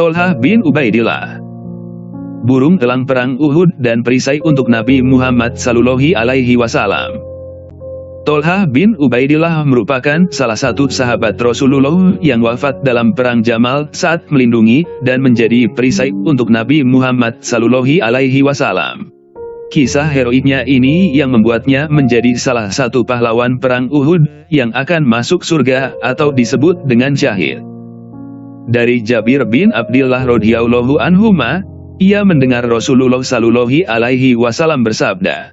Tolha bin Ubaidillah. Burung elang perang Uhud dan perisai untuk Nabi Muhammad Sallallahu Alaihi Wasallam. Tolha bin Ubaidillah merupakan salah satu sahabat Rasulullah yang wafat dalam perang Jamal saat melindungi dan menjadi perisai untuk Nabi Muhammad Sallallahu Alaihi Wasallam. Kisah heroiknya ini yang membuatnya menjadi salah satu pahlawan perang Uhud yang akan masuk surga atau disebut dengan syahid. Dari Jabir bin Abdillah radhiyallahu anhuma, ia mendengar Rasulullah Sallallahu Alaihi Wasallam bersabda,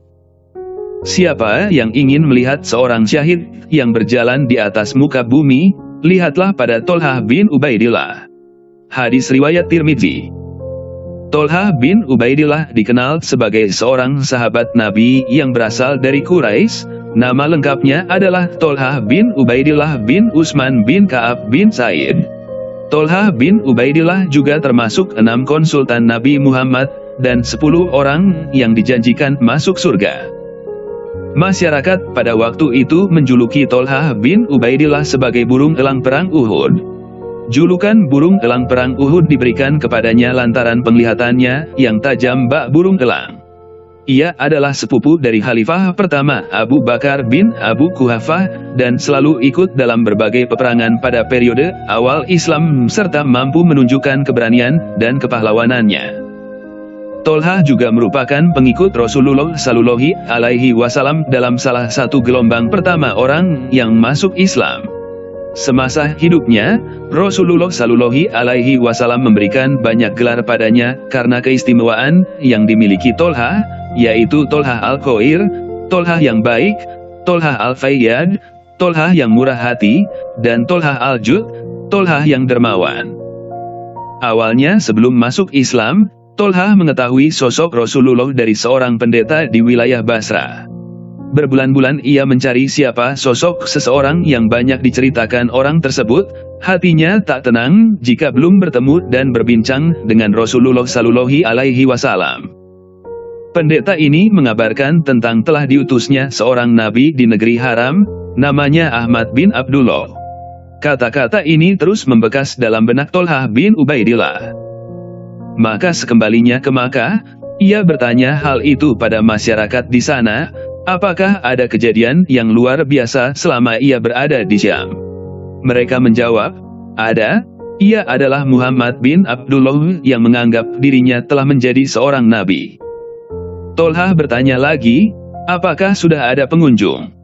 "Siapa yang ingin melihat seorang syahid yang berjalan di atas muka bumi, lihatlah pada Tolha bin Ubaidillah." Hadis riwayat Tirmidzi. Tolha bin Ubaidillah dikenal sebagai seorang sahabat Nabi yang berasal dari Quraisy. Nama lengkapnya adalah Tolha bin Ubaidillah bin Utsman bin Ka'ab bin Sa'id. Tolha bin Ubaidillah juga termasuk 6 konsultan Nabi Muhammad dan 10 orang yang dijanjikan masuk surga. Masyarakat pada waktu itu menjuluki Tolha bin Ubaidillah sebagai burung elang perang Uhud. Julukan burung elang perang Uhud diberikan kepadanya lantaran penglihatannya yang tajam bak burung elang. Ia adalah sepupu dari Khalifah pertama Abu Bakar bin Abu Quhafah dan selalu ikut dalam berbagai peperangan pada periode awal Islam serta mampu menunjukkan keberanian dan kepahlawanannya. Tolha juga merupakan pengikut Rasulullah Sallallahu Alaihi Wasallam dalam salah satu gelombang pertama orang yang masuk Islam. Semasa hidupnya, Rasulullah Sallallahu Alaihi Wasallam memberikan banyak gelar padanya karena keistimewaan yang dimiliki Tolha, yaitu Tolha Al-Khair, Tolha yang baik, Tolha Al-Fayyad, Tolha yang murah hati, dan Tolha Al-Jud, Tolha yang dermawan. Awalnya sebelum masuk Islam, Tolha mengetahui sosok Rasulullah dari seorang pendeta di wilayah Basra. Berbulan-bulan ia mencari siapa sosok seseorang yang banyak diceritakan orang tersebut, hatinya tak tenang jika belum bertemu dan berbincang dengan Rasulullah Sallallahu Alaihi Wasallam. Pendeta ini mengabarkan tentang telah diutusnya seorang nabi di negeri haram, namanya Ahmad bin Abdullah. Kata-kata ini terus membekas dalam benak Tolha bin Ubaidillah. Maka sekembalinya ke Makkah, ia bertanya hal itu pada masyarakat di sana, apakah ada kejadian yang luar biasa selama ia berada di Syam. Mereka menjawab, ada. Ia adalah Muhammad bin Abdullah yang menganggap dirinya telah menjadi seorang nabi. Tolha bertanya lagi, apakah sudah ada pengunjung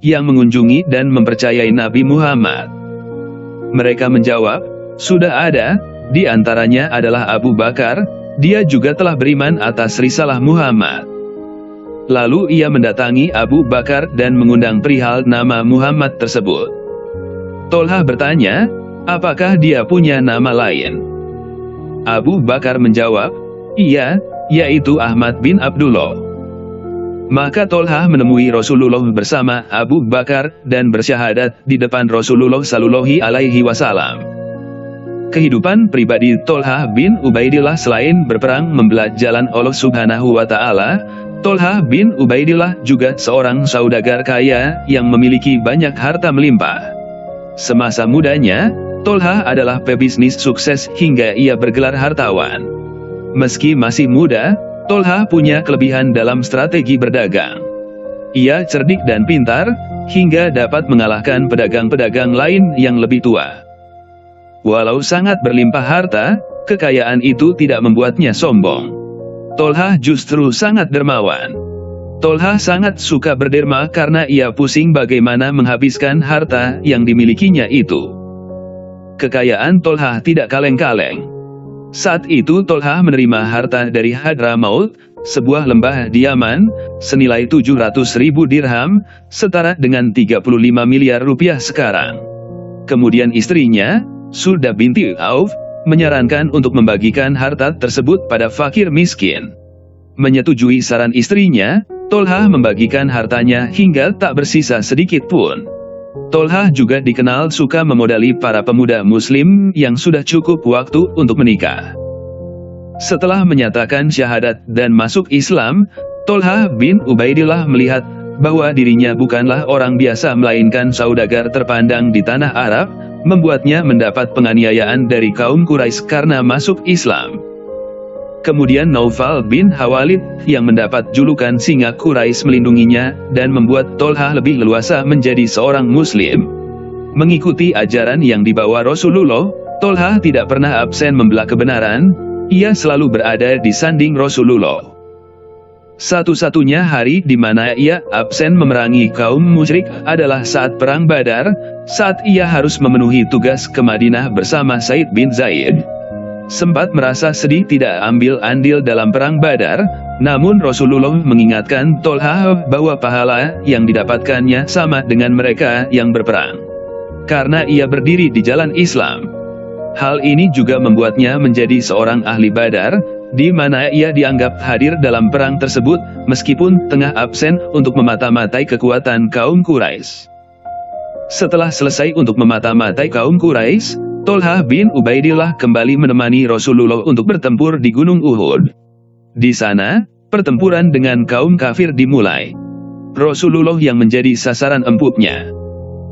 yang mengunjungi dan mempercayai Nabi Muhammad? Mereka menjawab, sudah ada, di antaranya adalah Abu Bakar, dia juga telah beriman atas risalah Muhammad. Lalu ia mendatangi Abu Bakar dan mengundang perihal nama Muhammad tersebut. Tolha bertanya, apakah dia punya nama lain? Abu Bakar menjawab, iya, yaitu Ahmad bin Abdullah. Maka Tolha menemui Rasulullah bersama Abu Bakar dan bersyahadat di depan Rasulullah Sallallahu Alaihi Wasallam. Kehidupan pribadi Tolha bin Ubaidillah selain berperang membelah jalan Allah Subhanahu wa Ta'ala, Tolha bin Ubaidillah juga seorang saudagar kaya yang memiliki banyak harta melimpah. Semasa mudanya, Tolha adalah pebisnis sukses hingga ia bergelar hartawan. Meski masih muda, Tolha punya kelebihan dalam strategi berdagang. Ia cerdik dan pintar, hingga dapat mengalahkan pedagang-pedagang lain yang lebih tua. Walau sangat berlimpah harta, kekayaan itu tidak membuatnya sombong. Tolha justru sangat dermawan. Tolha sangat suka berderma karena ia pusing bagaimana menghabiskan harta yang dimilikinya itu. Kekayaan Tolha tidak kaleng-kaleng. Saat itu Tolha menerima harta dari Hadramaut, sebuah lembah di Yaman, senilai 700.000 dirham, setara dengan 35 miliar rupiah sekarang. Kemudian istrinya, Surda binti Auf, menyarankan untuk membagikan harta tersebut pada fakir miskin. Menyetujui saran istrinya, Tolha membagikan hartanya hingga tak bersisa sedikit pun. Tolha juga dikenal suka memodali para pemuda muslim yang sudah cukup waktu untuk menikah. Setelah menyatakan syahadat dan masuk Islam, Tolha bin Ubaidillah melihat bahwa dirinya bukanlah orang biasa melainkan saudagar terpandang di tanah Arab, membuatnya mendapat penganiayaan dari kaum Quraisy karena masuk Islam. Kemudian Naufal bin Hawalid yang mendapat julukan singa Quraisy melindunginya dan membuat Tolhah lebih leluasa menjadi seorang muslim. Mengikuti ajaran yang dibawa Rasulullah, Tolhah tidak pernah absen membela kebenaran, ia selalu berada di sanding Rasulullah. Satu-satunya hari di mana ia absen memerangi kaum musyrik adalah saat perang Badar, saat ia harus memenuhi tugas ke Madinah bersama Said bin Zaid. Sempat merasa sedih tidak ambil andil dalam perang Badar, namun Rasulullah mengingatkan Tolhah bahwa pahala yang didapatkannya sama dengan mereka yang berperang. Karena ia berdiri di jalan Islam. Hal ini juga membuatnya menjadi seorang ahli Badar, di mana ia dianggap hadir dalam perang tersebut, meskipun tengah absen untuk memata-matai kekuatan kaum Quraisy. Setelah selesai untuk memata-matai kaum Quraisy, Tolhah bin Ubaidillah kembali menemani Rasulullah untuk bertempur di Gunung Uhud. Di sana, pertempuran dengan kaum kafir dimulai. Rasulullah yang menjadi sasaran empuknya.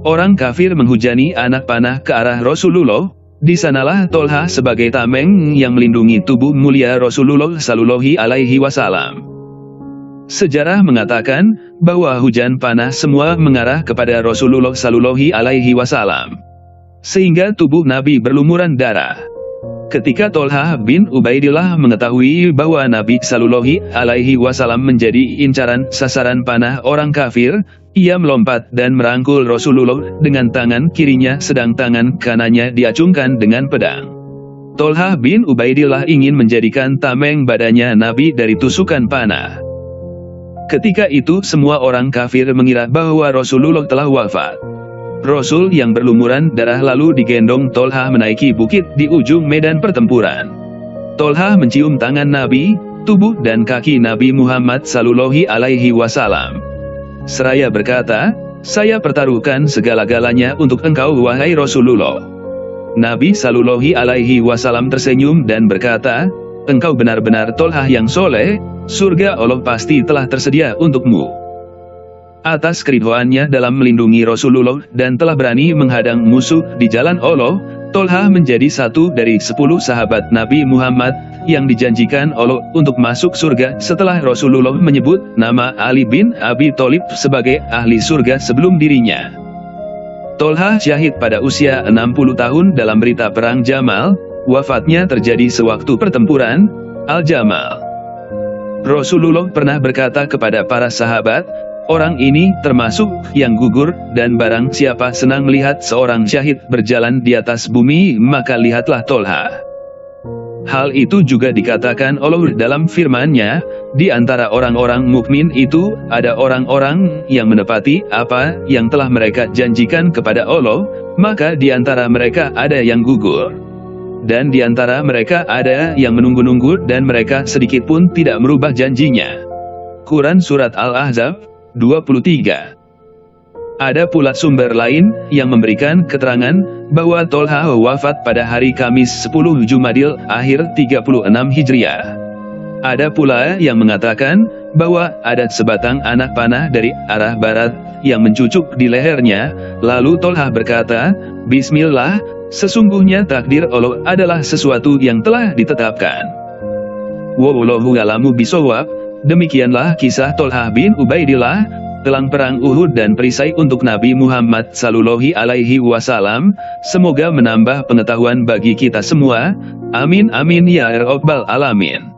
Orang kafir menghujani anak panah ke arah Rasulullah. Di sanalah Tolhah sebagai tameng yang melindungi tubuh mulia Rasulullah Sallallahu Alaihi Wasallam. Sejarah mengatakan bahwa hujan panah semua mengarah kepada Rasulullah Sallallahu Alaihi Wasallam, sehingga tubuh Nabi berlumuran darah. Ketika Tolhah bin Ubaidillah mengetahui bahwa Nabi Sallallahu Alaihi Wasallam menjadi incaran sasaran panah orang kafir, ia melompat dan merangkul Rasulullah dengan tangan kirinya sedang tangan kanannya diacungkan dengan pedang. Tolhah bin Ubaidillah ingin menjadikan tameng badannya Nabi dari tusukan panah. Ketika itu semua orang kafir mengira bahwa Rasulullah telah wafat. Rasul yang berlumuran darah lalu digendong Tolhah menaiki bukit di ujung medan pertempuran. Tolhah mencium tangan Nabi, tubuh dan kaki Nabi Muhammad Sallallahu Alaihi Wasallam. Seraya berkata, "Saya pertaruhkan segala-galanya untuk engkau wahai Rasulullah." Nabi Sallallahu Alaihi Wasallam tersenyum dan berkata, "Engkau benar-benar Tolhah yang soleh, surga Allah pasti telah tersedia untukmu." Atas keridhoannya dalam melindungi Rasulullah dan telah berani menghadang musuh di jalan Allah, Tolhah menjadi satu dari 10 sahabat Nabi Muhammad yang dijanjikan Allah untuk masuk surga setelah Rasulullah menyebut nama Ali bin Abi Thalib sebagai ahli surga sebelum dirinya. Tolhah syahid pada usia 60 tahun dalam berita perang Jamal, wafatnya terjadi sewaktu pertempuran Al-Jamal. Rasulullah pernah berkata kepada para sahabat, "Orang ini termasuk yang gugur, dan barang siapa senang melihat seorang syahid berjalan di atas bumi, maka lihatlah Tolhah." Hal itu juga dikatakan Allah dalam firman-Nya, "Di antara orang-orang mukmin itu, ada orang-orang yang menepati apa yang telah mereka janjikan kepada Allah, maka di antara mereka ada yang gugur. Dan di antara mereka ada yang menunggu-nunggu dan mereka sedikit pun tidak merubah janjinya." Quran Surat Al-Ahzab 23. Ada pula sumber lain yang memberikan keterangan bahwa Tolhah wafat pada hari Kamis 10 Jumadil akhir 36 Hijriah. Ada pula yang mengatakan bahwa ada sebatang anak panah dari arah barat yang mencucuk di lehernya, lalu Tolhah berkata, "Bismillah, sesungguhnya takdir Allah adalah sesuatu yang telah ditetapkan." Wallahu a'lamu bishawab. Demikianlah kisah Tolhah bin Ubaidillah, telang perang Uhud dan perisai untuk Nabi Muhammad Sallallahu Alaihi Wasallam. Semoga menambah pengetahuan bagi kita semua. Amin amin ya rabbal alamin.